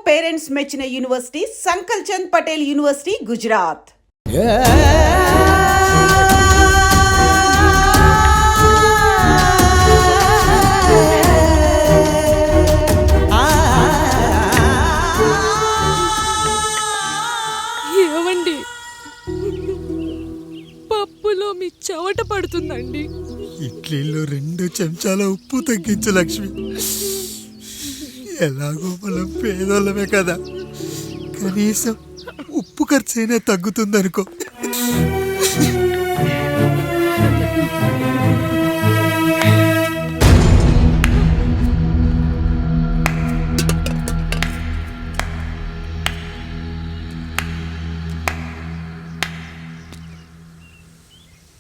Parents మెచ్చిన university సంకల్ Chand Patel university Gujarat. ఏవండి, పప్పులో మీ చెవట పడుతుందండి. ఇడ్లీలో 2 చెంచాల ఉప్పు తగ్గించు లక్ష్మి. ఎలాగో మనం పేదోళ్ళమే కదా, కనీసం ఉప్పు ఖర్చైనా తగ్గుతుందనుకో.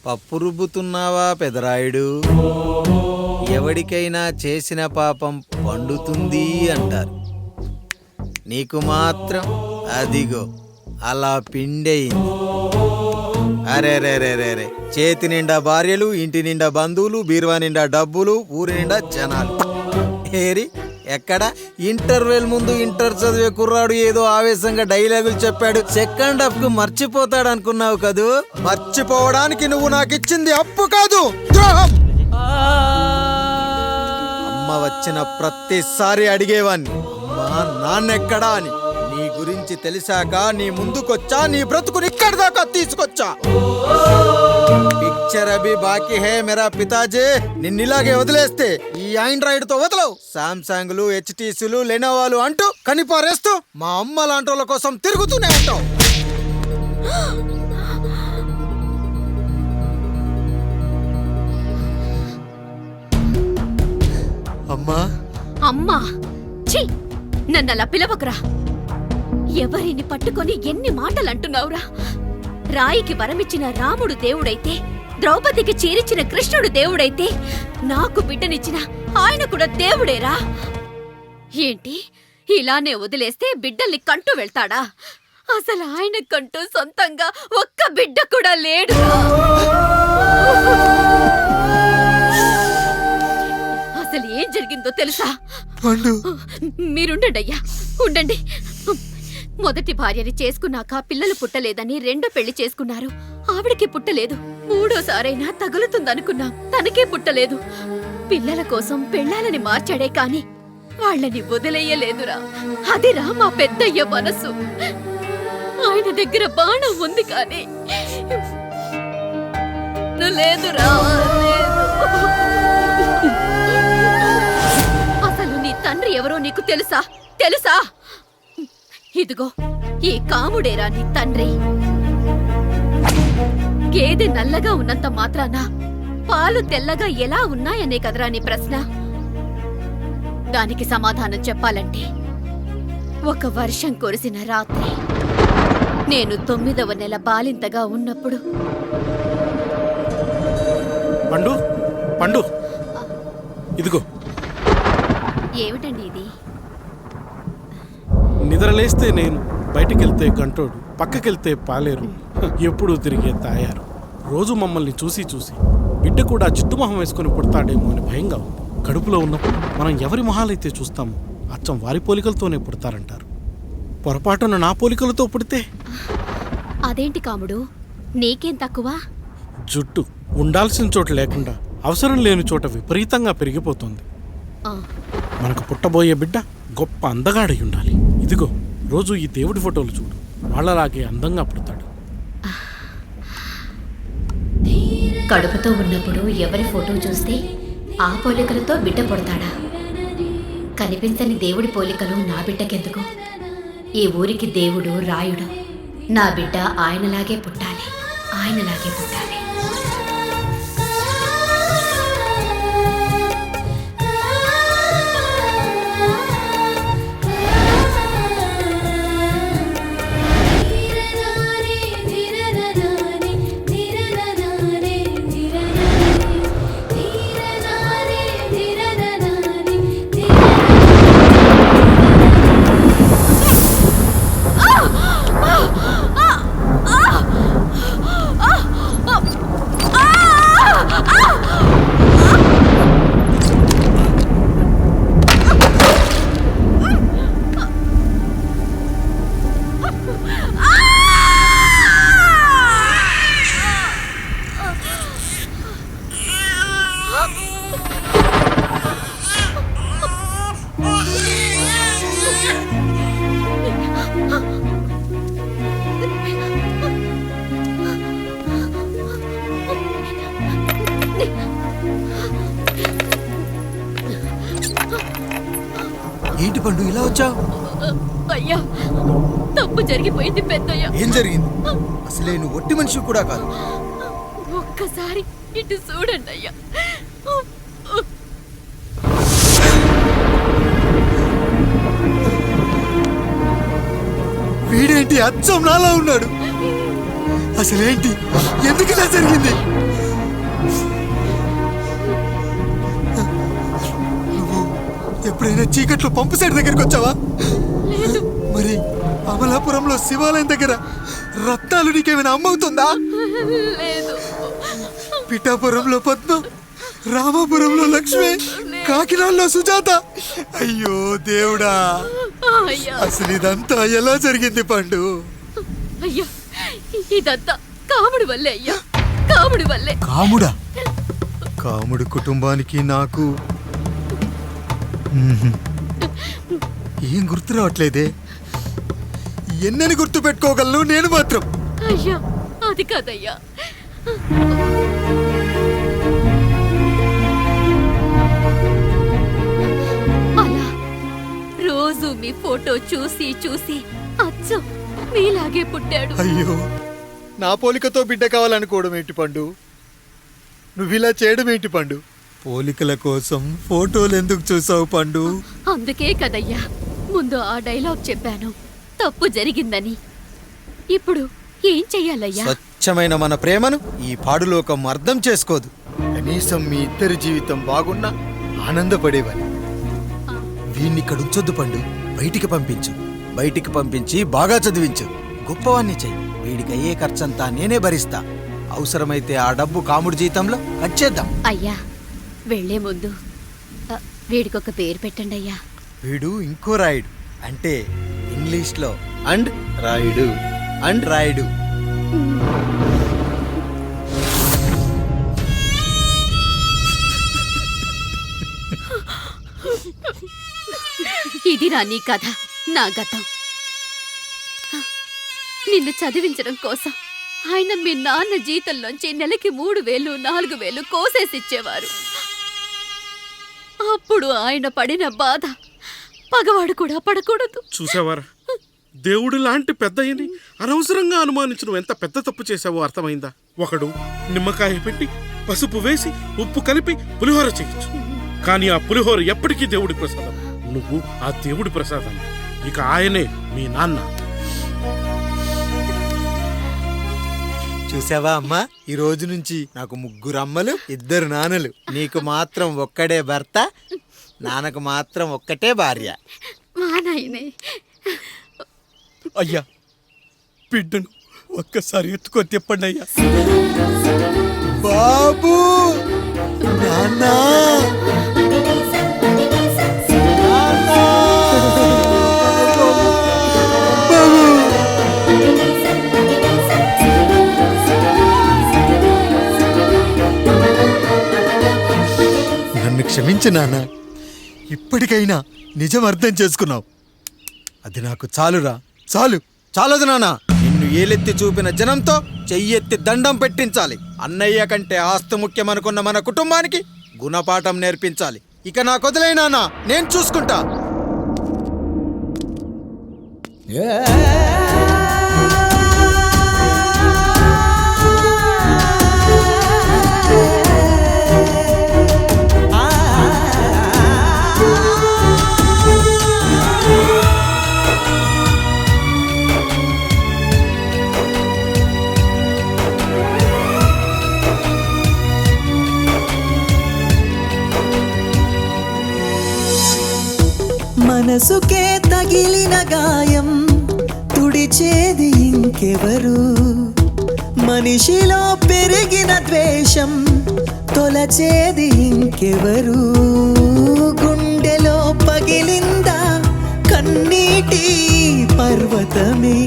పప్పు రుబ్బుతున్నావా పెదరాయుడు? ఎవడికైనా చేసిన పాపం పండుతుంది అంటారు. నీకు మాత్రం అదిగో అలా పిండయింది. అరే రే రే రే రే, చేతి నిండా భార్యలు, ఇంటి నిండా బంధువులు, బీరువా నిండా డబ్బులు, ఊరి నిండా జనాలు. ఏరి ఎక్కడ? ఇంటర్వెల్ ముందు ఇంటర్ చదివే కుర్రాడు ఏదో ఆవేశంగా డైలాగులు చెప్పాడు, సెకండ్ హాఫ్ కు మర్చిపోతాడు అనుకున్నావు కదూ? మర్చిపోవడానికి నువ్వు నాకు ఇచ్చింది అప్పు కాదు, ద్రోహం. అమ్మ వచ్చిన ప్రతిసారి అడిగేవాణ్ణి, అమ్మా నాన్నెక్కడా అని. నీ గురించి తెలిసాక నీ ముందుకొచ్చా, నీ బ్రతుకుని ఇక్కడి దాకా తీసుకొచ్చా. పిక్చర్ అభి బాకీ హే మేరా పితాజీ. నిన్నిలాగే వదిలేస్తే ఈ ఆండ్రాయిడ్ తో వదలవు. సామ్సంగ్లు, హెచ్టీసీలు, లెనోవాలు అంటూ కనిపారేస్తూ మా అమ్మ లాంటి కోసం తిరుగుతూనే ఉంటావు. అమ్మా అమ్మా, ఛీ, నన్ను అలా పిలవకురా. ఎవరిని పట్టుకొని ఎన్ని మాటలు అంటున్నావురా? రాయికి వరమిచ్చిన రాముడు దేవుడైతే, ద్రౌపదికి చీరిచిన కృష్ణుడు దేవుడైతే, నాకు బిడ్డనిచ్చిన ఆయన కూడా దేవుడేరా. ఏంటి, ఇలానే వదిలేస్తే బిడ్డల్ని కంటూ వెళ్తాడా? అసలు ఆయన కంటూ సొంతంగా ఒక్క బిడ్డ కూడా లేడు. అసలు ఏం జరిగిందో తెలుసా? మీరుండండి అయ్యా, ఉండండి. మొదటి భార్యని చేసుకున్నాక పిల్లలు పుట్టలేదని రెండో పెళ్లి చేసుకున్నారు. ఆవిడికి పుట్టలేదు. మూడోసారైనా తగులుతుందనుకున్నాం, తనకే పుట్టలేదు. పిల్లల కోసం పెళ్ళాలని మార్చాడే కాని వాళ్ళని వదిలేయలేదురా. అదిరా మా పెద్దయ్య మనసు. ఆయన దగ్గర బాణం ఉంది కానీ లేదురా, అసలు నీ తండ్రి ఎవరో నీకు తెలుసా? తెలుసా? ఇదిగో ఈ కాముడేరా నీ తండ్రి. గేదె నల్లగా ఉన్నంత మాత్రాన పాలు తెల్లగా ఎలా ఉన్నాయనే కదరా నీ ప్రశ్న. దానికి సమాధానం చెప్పాలంటే, ఒక వర్షం కురిసిన రాత్రి నేను 9వ నెల బాలింతగా ఉన్నప్పుడు. పండు పండు, ఇదిగో. ఏమిటండి ఇది? నిద్రలేస్తే నేను, బయటికెళ్తే కంటోడు, పక్కకెళ్తే పాలేరు, ఎప్పుడూ తిరిగే తాయారు. రోజు మమ్మల్ని చూసి చూసి బిడ్డ కూడా చిట్టుమొహం వేసుకుని పుడతాడేమో అని భయంగా ఉంది. కడుపులో ఉన్నప్పుడు మనం ఎవరి మొహాలైతే చూస్తామో అచ్చం వారి పోలికలతోనే పుడతారంటారు. పొరపాటున నా పోలికలతో పుడితే? అదేంటి కాముడు, నీకేం తక్కువ? జుట్టు ఉండాల్సిన చోట లేకుండా అవసరం లేని చోట విపరీతంగా పెరిగిపోతుంది. మనకు పుట్టబోయే బిడ్డ గొప్ప అందగాడై ఉండాలి. ఇదిగో, రోజు ఈ దేవుడి ఫోటోలు చూడు, వాళ్ళలాగే అందంగా పుడతాడు. కడుపుతో ఉన్నప్పుడు ఎవరి ఫోటో చూస్తే ఆ పోలికలతో బిడ్డ పుడతాడా? కనిపించని దేవుడి పోలికలు నా బిడ్డకెందుకు? ఈ ఊరికి దేవుడు రాయుడు. నా బిడ్డ ఆయనలాగే పుట్టాలి, ఆయనలాగే పుట్టాలి. పండు ఇలా వచ్చావు? అయ్యా, తప్పు జరిగిపోయింది పెద్దయ్యా. ఏం జరిగింది? అసలే నువ్వు ఒట్టి మనిషి కూడా కాదు. ఒక్కసారి ఇటు చూడండి అయ్యా. వీడేంటి అచ్చం నాలా ఉన్నాడు? అసలేంటి, ఎందుకు ఇలా జరిగింది? నువ్వు ఎప్పుడైనా చీకట్లో పంపు సైడ్ దగ్గరికి వచ్చావా? మరి అమలాపురంలో శివాలయం దగ్గర రత్నాలు నీకేమైనా అమ్మవుతుందా? లేదు. పిఠాపురంలో పద్మ, రామాపురంలో లక్ష్మి, కాకినాడలో సుజాత. అయ్యో దేవుడా, అయ్యా అసలు ఇదంతా ఎలా జరిగింది పండు? అయ్యా, ఇదంతా కాముడి వల్లే అయ్యా, కాముడి వల్లే. కాముడా? కాముడు కుటుంబానికి నాకు ఏం గుర్తు రావట్లేదే. ఎన్నని గుర్తు పెట్టుకోగలను నేను మాత్రం. అయ్యా, అది కాదయ్యా. అలా రోజు మీ ఫోటో చూసి చూసి అచ్చం మీలాగే పుట్టాడు. అయ్యో, నా పోలికతో బిడ్డ కావాలనుకోవడం ఏంటి పండు? నువ్వు ఇలా చేయడం ఏంటి పండు? పోలికల కోసం ఫోటోలు ఎందుకు చూసావు పండు? అందుకే కదయ్యా ముందు ఆ డైలాగ్ చెప్పాను, తప్పు జరిగిందని. ఇప్పుడు ఏం చెయ్యాలయ్యా? స్వచ్ఛమైన మన ప్రేమను ఈ పాడులోకం అర్థం చేసుకోదు. కనీసం మీ ఇద్దరి జీవితం బాగున్నా ఆనందపడేవాని. వీణ్ణి ఇక్కడ ఉంచొద్దు పండు, బయటికి పంపించు. బయటికి పంపించి బాగా చదివించు, గొప్పవాణ్ణి చెయ్యి. వీడికి అయ్యే ఖర్చంతా నేనే భరిస్తా. అవసరమైతే ఆ డబ్బు కాముడి జీతంలో వచ్చేద్దాం. అయ్యా, వెళ్లే ముందు వీడికొక పేరు పెట్టండి అయ్యా. వీడు ఇంకో రాయుడు, అంటే ఇంగ్లీష్లో అండ్ రాయుడు, అండ్ రాయుడు. ఇది రా నీ కథ, నా గతం. నిన్ను చదివించడం కోసం ఆయన మీ నాన్న జీతంలోంచి నెలకి 3,000, 4,000 కోసేసిచ్చేవారు. అప్పుడు ఆయన పడిన బాధ పగవాడు కూడా పడకూడదు. చూసావారా, దేవుడు లాంటి పెద్దయ్యని అనవసరంగా అనుమానించి నువ్వు ఎంత పెద్ద తప్పు చేసావో అర్థమైందా? ఒకడు నిమ్మకాయ పెట్టి పసుపు వేసి ఉప్పు కలిపి పులిహోర చేయొచ్చు, కానీ ఆ పులిహోర ఎప్పటికీ దేవుడి ప్రసాదం. నువ్వు ఆ దేవుడి ప్రసాదం. ఇక ఆయనే మీ నాన్న. చూసావా అమ్మా, ఈ రోజు నుంచి నాకు 3 అమ్మలు, 2 నాన్నలు. నీకు మాత్రం ఒక్కడే భర్త, నాన్నకు మాత్రం ఒక్కటే భార్య. మా నాయనే. అయ్యా, బిడ్డను ఒక్కసారి ఎత్తుకొని తిప్పండి అయ్యా. బాబు, నాన్నా, నన్ను క్షమించు నాన్న. ఇప్పటికైనా నిజం అర్థం చేసుకున్నావు. అది నాకు చాలురా, చాలు. చాలదు నాన్న, నిన్ను ఏలెత్తి చూపిన జనంతో చెయ్యెత్తి దండం పెట్టించాలి. అన్నయ్య కంటే ఆస్తి ముఖ్యమనుకున్న మన కుటుంబానికి గుణపాఠం నేర్పించాలి. ఇక నాకు వదిలే నాన్న, నేను చూసుకుంటా. మనసుకే తగిలిన గాయం తుడిచేది ఇంకెవరు? మనిషిలో పెరిగిన ద్వేషం తొలచేది ఇంకెవరు? గుండెలో పగిలిందా కన్నీటి పర్వతమే,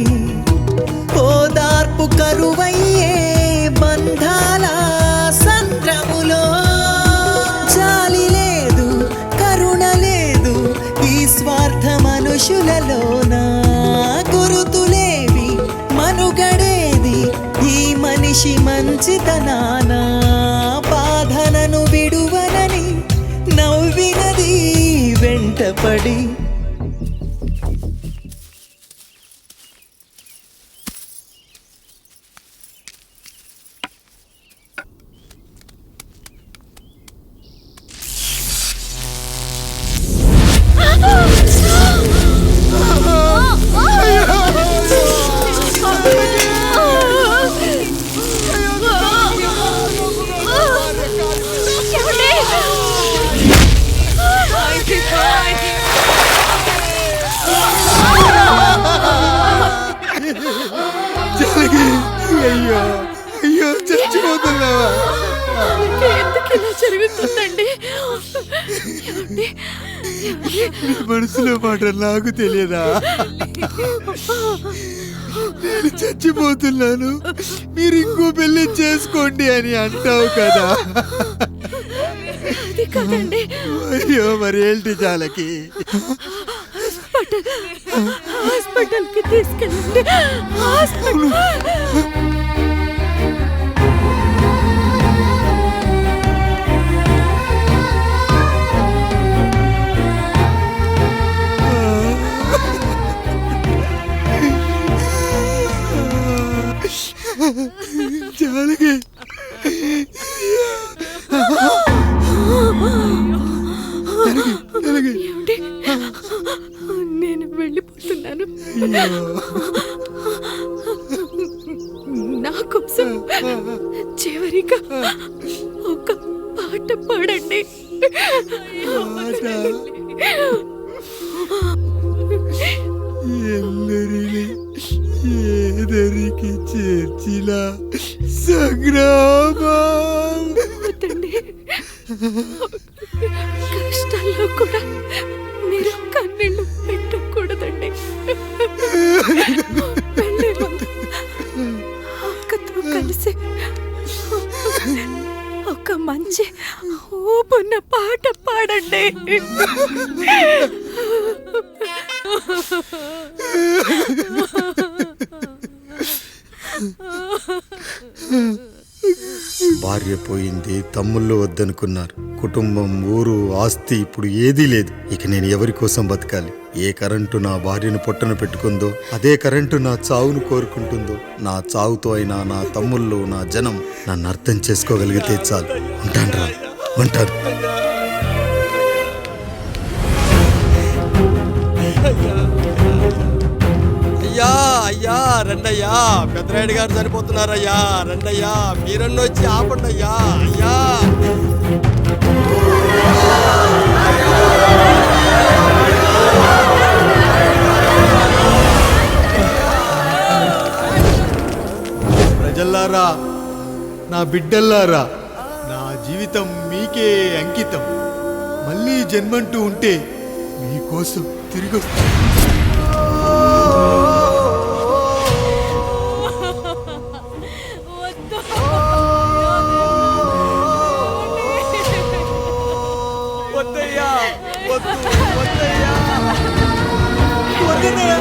ఓదార్పు కరువయ్యే బంధాల సంద్రములో. జాలి లేదు, కరుణ లేదు ఈ స్వార్థ మనుషులలోన. గురుతులేవి, మనుగడేది ఈ మనిషి మంచితనాన. బాధనను విడువనని నవ్వినది వెంటపడి, అయ్యో అయ్యో చచ్చిపోతున్నావా? ఎందుకు ఇలా జరుగుతుందండి? ఏమండి? నీ మనసులో మాట నాకు తెలియదా? నేను చచ్చిపోతున్నాను, మీరు ఇంకో పెళ్లి చేసుకోండి అని అంటావు కదా. అది కాదండి. అయ్యో మరి ఏంటి జానకి? హాస్పిటల్కి తీసుకెళ్ళండి. హాస్పిటల్. జానకి ఏమండి? నేను వెళ్ళిపోతున్నాను. నా కోసం చివరిగా ఒక పాట పాడండి. ఎల్లరిని ఏదరికి చేర్చిన సంగ్రామం. వద్దండి. కష్టాల్లో కూడా మీరు కన్నీళ్ళు పెట్టకూడదండి. వెళ్ళే ముందు అక్కతో కలిసి ఒక మంచి ఊపున్న పాట పాడండి. భార్య పోయింది, తమ్ముళ్ళు వద్దనుకున్నారు, కుటుంబం, ఊరు, ఆస్తి ఇప్పుడు ఏదీ లేదు. ఇక నేను ఎవరి కోసం బతకాలి? ఏ కరెంటు నా భార్యను పొట్టన పెట్టుకుందో అదే కరెంటు నా చావును కోరుకుంటుందో. నా చావుతో అయినా నా తమ్ముళ్ళు, నా జనం నన్ను అర్థం చేసుకోగలిగితే చాలు. ఉంటాను, ఉంటాను. అయ్యా అయ్యా రండయ్యా, పెద్దరాయుడు గారు చనిపోతున్నారయ్యా. రండయ్యా, మీరన్న వచ్చి ఆపండి అయ్యా. అయ్యా ప్రజల్లారా, నా బిడ్డల్లారా, నా జీవితం మీకే అంకితం. మళ్ళీ జన్మంటూ ఉంటే మీకోసం తిరిగి వస్తాను. వద్దయ్యా, వద్దు, వద్దయ్యా, వద్దయ్యా.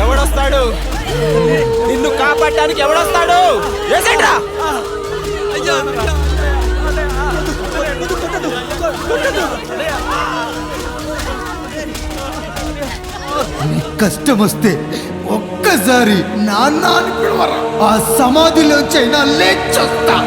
ఎవడొస్తాడు నిన్ను కాపాడటానికి ఎవడొస్తాడు వేసేట్రా కష్టం వస్తే ఒక్కసారి నాన్న అని పిలవరా, ఆ సమాధిలోంచైనా లేచొస్తా.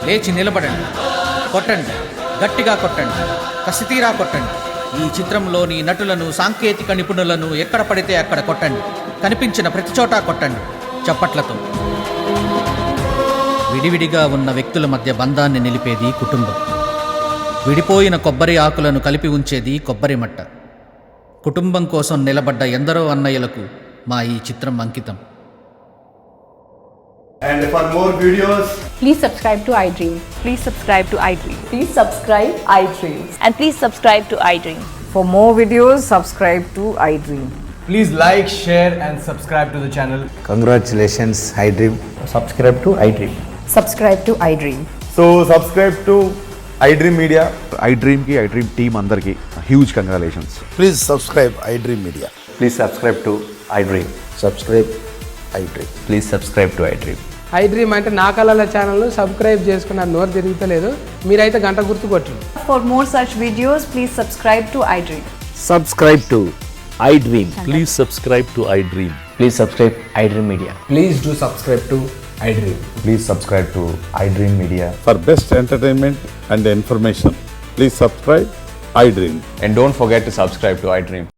లేచి నిలబడండి, కొట్టండి, గట్టిగా కొట్టండి, కసితీరా కొట్టండి. ఈ చిత్రంలోని నటులను, సాంకేతిక నిపుణులను ఎక్కడ పడితే అక్కడ కొట్టండి. కనిపించిన ప్రతి చోట కొట్టండి చప్పట్లతో. విడివిడిగా ఉన్న వ్యక్తుల మధ్య బంధాన్ని నిలిపేది కుటుంబం. విడిపోయిన కొబ్బరి ఆకులను కలిపి ఉంచేది కొబ్బరి మట్ట. కుటుంబం కోసం నిలబడ్డ ఎందరో అన్నయ్యలకు మా ఈ చిత్రం అంకితం. And for more videos, please subscribe to iDream. Please subscribe to iDream. Please subscribe iDream. And please subscribe to iDream. For more videos, subscribe to iDream. please like, share and subscribe to the channel. Congratulations iDream. Subscribe to iDream. Subscribe to iDream. So subscribe to iDream Media. iDream ki iDream team andarki huge congratulations. Please subscribe iDream media. Please subscribe to iDream. Subscribe iDream. Please subscribe to iDream. iDream అంటే నా కళల ఛానల్ను subscribe చేసుకున్న నోరు తిరుగుతలేదు. మీరైతే గంట గుర్తు కొట్టండి. For more such videos, please subscribe to iDream. Subscribe to iDream. Please subscribe to iDream. Please subscribe iDream Media. Please do subscribe to iDream. Please subscribe to iDream Media. For best entertainment and information, please subscribe iDream. And don't forget to subscribe to iDream.